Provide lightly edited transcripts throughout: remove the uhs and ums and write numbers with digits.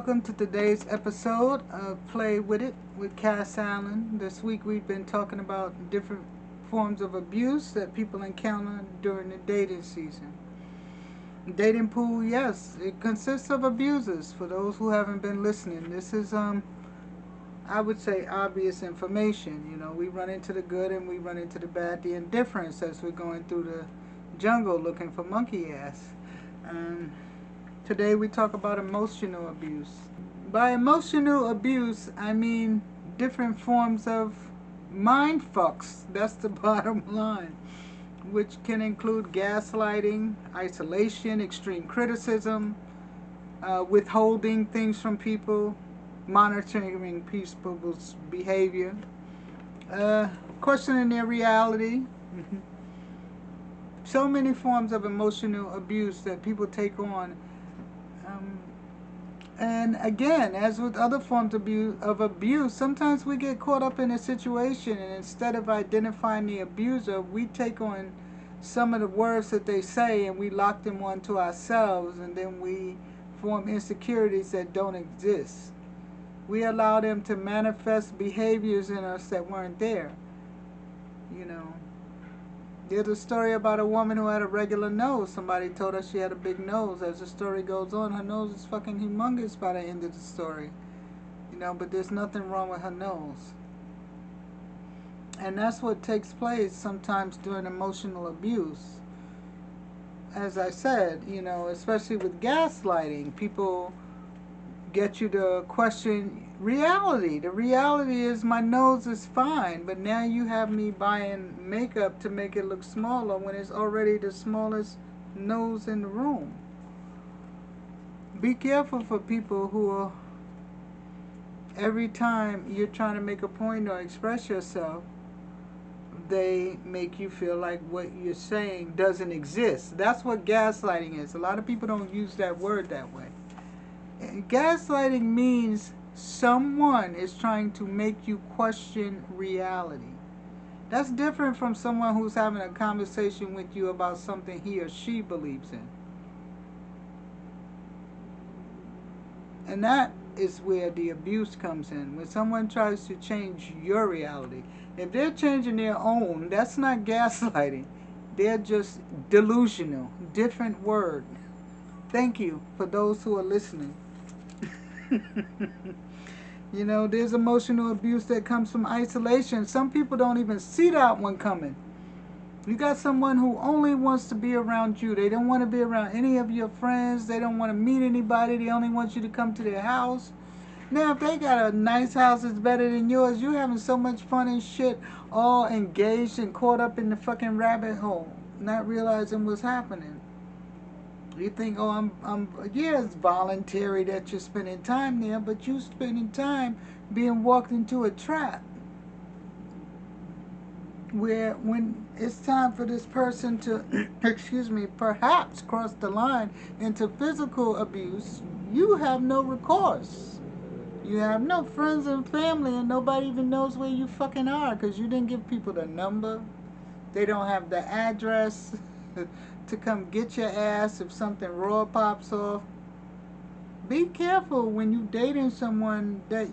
welcome to today's episode of Play With It with Cass Allen. This week we've been talking about different forms of abuse that people encounter during the dating season. Dating pool, yes, it consists of abusers. For those who haven't been listening, this is I would say obvious information. You know, we run into the good and we run into the bad, the indifference as we're going through the jungle looking for monkey ass. Um, Today we talk about emotional abuse. By emotional abuse, I mean different forms of mind fucks. That's the bottom line, which can include gaslighting, isolation, extreme criticism, withholding things from people, monitoring people's behavior, questioning their reality. So many forms of emotional abuse that people take on. And again, as with other forms of abuse, sometimes we get caught up in a situation, and instead of identifying the abuser, we take on some of the words that they say and we lock them onto ourselves, and then we form insecurities that don't exist. We allow them to manifest behaviors in us that weren't there. You know, there's a story about a woman who had a regular nose. Somebody told her she had a big nose. As the story goes on, her nose is fucking humongous by the end of the story. You know, but there's nothing wrong with her nose. And that's what takes place sometimes during emotional abuse. As I said, you know, especially with gaslighting, people get you to question reality. The reality is my nose is fine, but now you have me buying makeup to make it look smaller when it's already the smallest nose in the room. Be careful for people who are, every time you're trying to make a point or express yourself, they make you feel like what you're saying doesn't exist. That's what gaslighting is. A lot of people don't use that word that way. Gaslighting means someone is trying to make you question reality. That's different from someone who's having a conversation with you about something he or she believes in. And that is where the abuse comes in. When someone tries to change your reality. If they're changing their own, that's not gaslighting. They're just delusional. Different word. Thank you for those who are listening. You know, there's emotional abuse that comes from isolation. Some people don't even see that one coming. You got someone who only wants to be around you. They don't want to be around any of your friends. They don't want to meet anybody. They only want you to come to their house. Now, if they got a nice house that's better than yours, you're having so much fun and shit, all engaged and caught up in the fucking rabbit hole, not realizing what's happening. You think, oh, yeah, it's voluntary that you're spending time there, but you spending time being walked into a trap. Where when it's time for this person to, excuse me, perhaps cross the line into physical abuse, you have no recourse. You have no friends and family, and nobody even knows where you fucking are because you didn't give people the number. They don't have the address to come get your ass if something raw pops off. Be careful when you dating someone that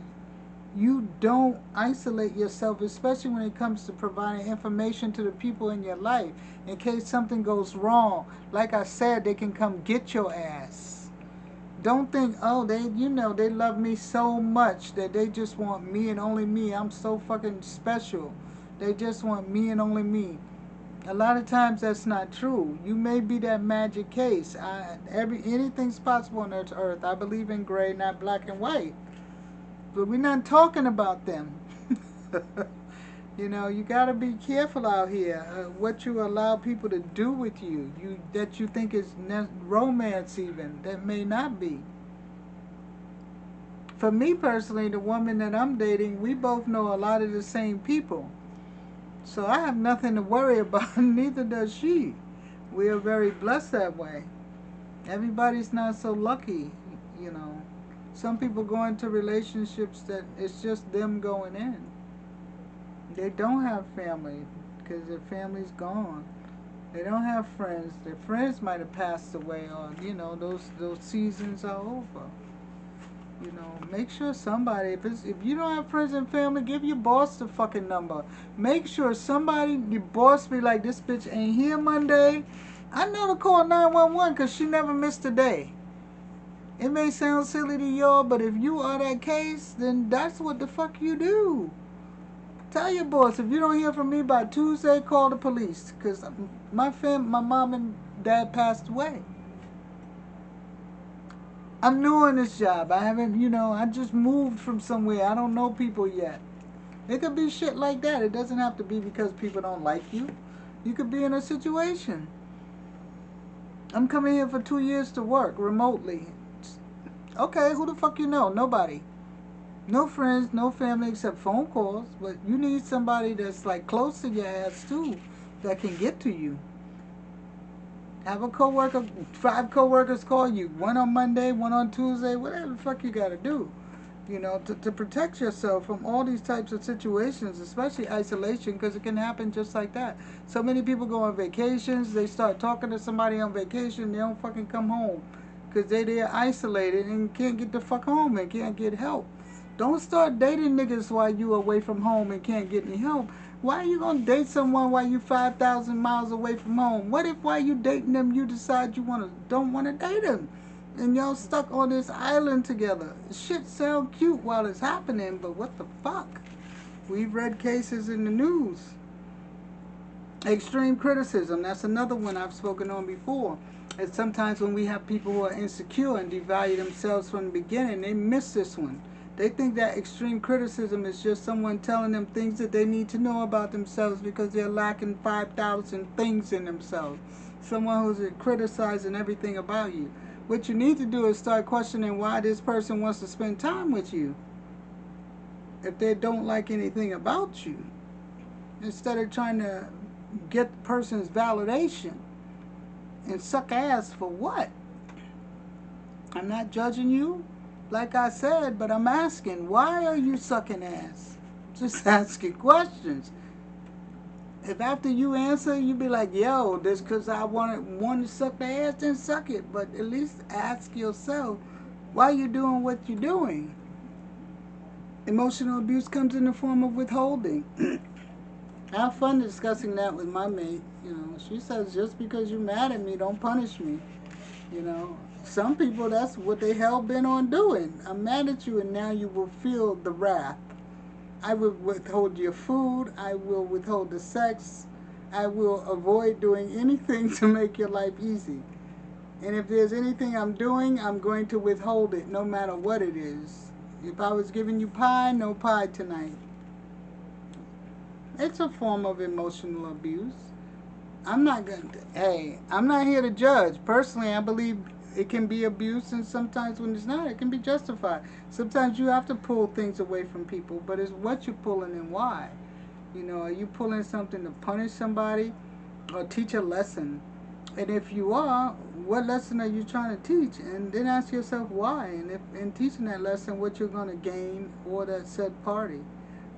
you don't isolate yourself, especially when it comes to providing information to the people in your life in case something goes wrong. Like I said, they can come get your ass. Don't think, oh, they love me so much that they just want me and only me. I'm so fucking special. They just want me and only me. A lot of times that's not true. You may be that magic case. Anything's possible on this earth. I believe in gray, not black and white. But we're not talking about them. You know, you got to be careful out here. What you allow people to do with you, that you think is romance even, that may not be. For me personally, the woman that I'm dating, we both know a lot of the same people. So I have nothing to worry about, neither does she. We are very blessed that way. Everybody's not so lucky, you know. Some people go into relationships that it's just them going in. They don't have family because their family's gone. They don't have friends. Their friends might have passed away, or you know, those seasons are over. You know, make sure somebody, if you don't have friends and family, give your boss the fucking number. Make sure somebody, your boss be like, this bitch ain't here Monday. I know to call 911 because she never missed a day. It may sound silly to y'all, but if you are that case, then that's what the fuck you do. Tell your boss, if you don't hear from me by Tuesday, call the police. Because my mom and dad passed away. I'm new on this job. I haven't, I just moved from somewhere. I don't know people yet. It could be shit like that. It doesn't have to be because people don't like you. You could be in a situation. I'm coming here for 2 years to work remotely. Okay, who the fuck you know? Nobody. No friends, no family except phone calls. But you need somebody that's like close to your ass too, that can get to you. Have a coworker, 5 coworkers call you. One on Monday, one on Tuesday, whatever the fuck you gotta do. To protect yourself from all these types of situations, especially isolation, because it can happen just like that. So many people go on vacations, they start talking to somebody on vacation, they don't fucking come home. Because they're isolated and can't get the fuck home and can't get help. Don't start dating niggas while you away from home and can't get any help. Why are you gonna date someone while you 5,000 miles away from home? What if while you dating them you decide you don't wanna date them, and y'all stuck on this island together? Shit sound cute while it's happening, but what the fuck? We've read cases in the news. Extreme criticism. That's another one I've spoken on before. And sometimes when we have people who are insecure and devalue themselves from the beginning, they miss this one. They think that extreme criticism is just someone telling them things that they need to know about themselves because they're lacking 5,000 things in themselves. Someone who's criticizing everything about you. What you need to do is start questioning why this person wants to spend time with you if they don't like anything about you. Instead of trying to get the person's validation and suck ass for what? I'm not judging you, like I said, but I'm asking, why are you sucking ass? Just asking questions. If after you answer, you be like, yo, this because I want to suck the ass, then suck it. But at least ask yourself, why are you doing what you're doing? Emotional abuse comes in the form of withholding. I have fun discussing that with my mate. She says, just because you're mad at me, don't punish me. Some people, that's what they hell bent on doing. I'm mad at you, and now you will feel the wrath. I will withhold your food. I will withhold the sex. I will avoid doing anything to make your life easy. And if there's anything I'm doing, I'm going to withhold it, no matter what it is. If I was giving you pie, no pie tonight. It's a form of emotional abuse. I'm not here to judge. Personally, I believe it can be abuse, and sometimes when it's not, it can be justified. Sometimes you have to pull things away from people, but it's what you're pulling and why. Are you pulling something to punish somebody or teach a lesson? And if you are, what lesson are you trying to teach? And then ask yourself why. And if in teaching that lesson, what you're going to gain for that said party.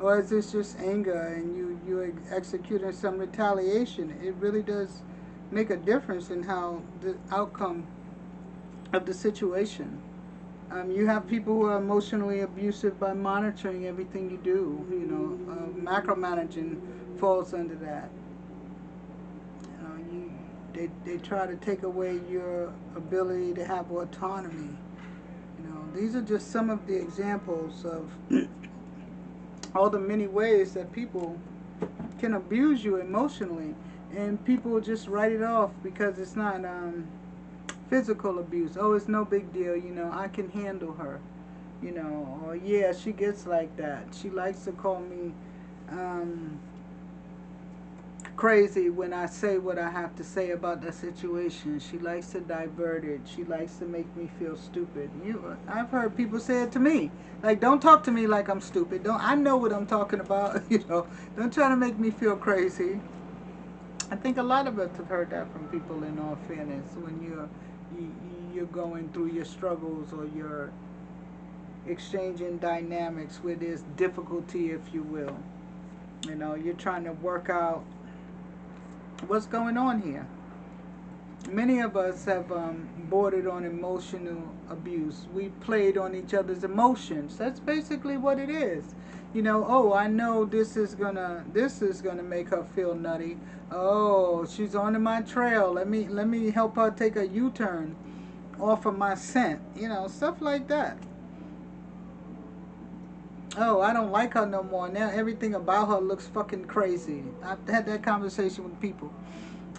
Or is this just anger and you're executing some retaliation? It really does make a difference in how the outcome of the situation. You have people who are emotionally abusive by monitoring everything you do. Macromanaging falls under that. They try to take away your ability to have autonomy. These are just some of the examples of all the many ways that people can abuse you emotionally, and people just write it off because it's not physical abuse. Oh, it's no big deal, I can handle her, or yeah, she gets like that. She likes to call me crazy when I say what I have to say about the situation. She likes to divert it. She likes to make me feel stupid. I've heard people say it to me. Like, don't talk to me like I'm stupid. I know what I'm talking about. Don't try to make me feel crazy. I think a lot of us have heard that from people, in all fairness, when you're going through your struggles or you're exchanging dynamics where there's difficulty, if you will. You're trying to work out what's going on here. Many of us have bordered on emotional abuse. We played on each other's emotions. That's basically what it is. You know, oh, I know this is gonna make her feel nutty. Oh, she's on my trail. Let me help her take a U-turn off of my scent. You know, stuff like that. Oh, I don't like her no more. Now everything about her looks fucking crazy. I've had that conversation with people.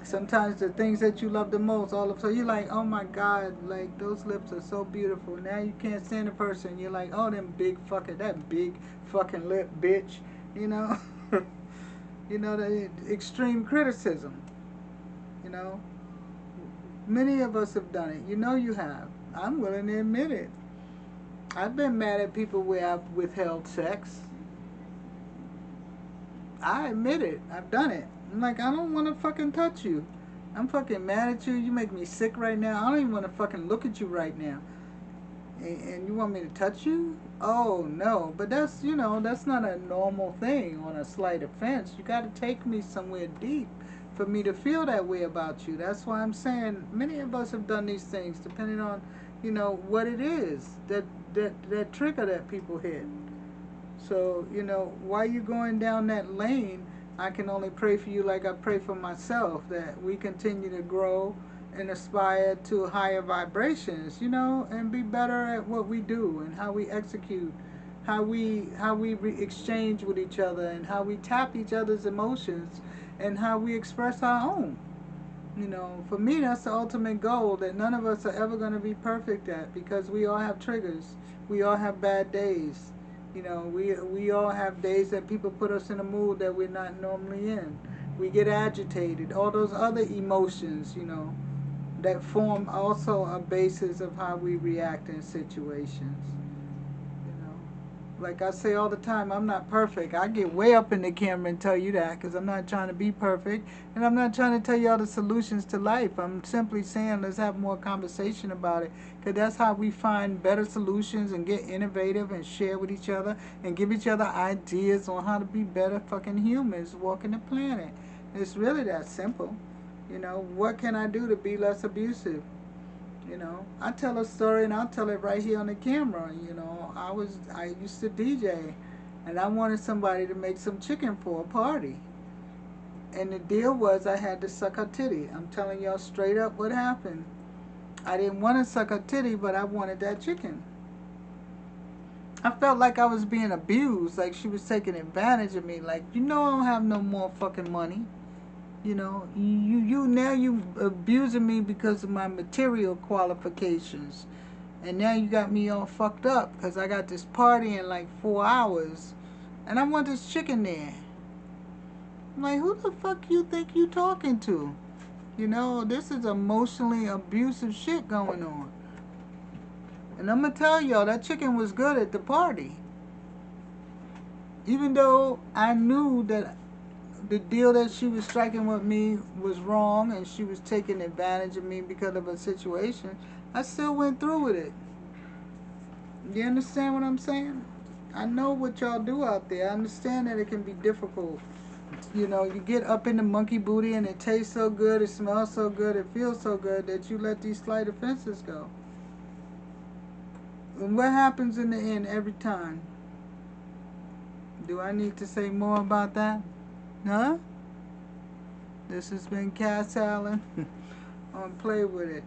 Sometimes the things that you love the most, all of a sudden you're like, oh my god, like those lips are so beautiful. Now you can't stand the person. You're like, oh, that big fucking lip, bitch. You know, you know the extreme criticism. You know, many of us have done it. You know you have. I'm willing to admit it. I've been mad at people where I've withheld sex. I admit it. I've done it. I'm like, I don't want to fucking touch you. I'm fucking mad at you. You make me sick right now. I don't even want to fucking look at you right now. And you want me to touch you? Oh, no. But that's not a normal thing on a slight offense. You got to take me somewhere deep for me to feel that way about you. That's why I'm saying many of us have done these things depending on, what it is that trigger that people hit. So, while you're going down that lane, I can only pray for you like I pray for myself, that we continue to grow and aspire to higher vibrations, and be better at what we do and how we execute, how we exchange with each other, and how we tap each other's emotions, and how we express our own. For me, that's the ultimate goal that none of us are ever going to be perfect at, because we all have triggers. We all have bad days. We all have days that people put us in a mood that we're not normally in. We get agitated. All those other emotions, that form also a basis of how we react in situations. Like I say all the time, I'm not perfect. I get way up in the camera and tell you that because I'm not trying to be perfect, and I'm not trying to tell you all the solutions to life. I'm simply saying let's have more conversation about it, because that's how we find better solutions and get innovative and share with each other and give each other ideas on how to be better fucking humans walking the planet. It's really that simple. What can I do to be less abusive? I tell a story and I'll tell it right here on the camera. I used to DJ, and I wanted somebody to make some chicken for a party. And the deal was I had to suck her titty. I'm telling y'all straight up what happened. I didn't want to suck her titty, but I wanted that chicken. I felt like I was being abused, like she was taking advantage of me. Like, I don't have no more fucking money. You now you abusing me because of my material qualifications, and now you got me all fucked up because I got this party in like 4 hours, and I want this chicken there. I'm like, who the fuck you think you talking to? This is emotionally abusive shit going on, and I'm gonna tell y'all that chicken was good at the party, even though I knew that the deal that she was striking with me was wrong and she was taking advantage of me because of a situation. I still went through with it. You understand what I'm saying? I know what y'all do out there. I understand that it can be difficult. You get up in the monkey booty and it tastes so good, it smells so good, it feels so good that you let these slight offenses go. And what happens in the end every time? Do I need to say more about that? Huh? This has been Cass Allen on Play With It.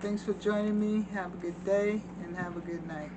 Thanks for joining me. Have a good day and have a good night.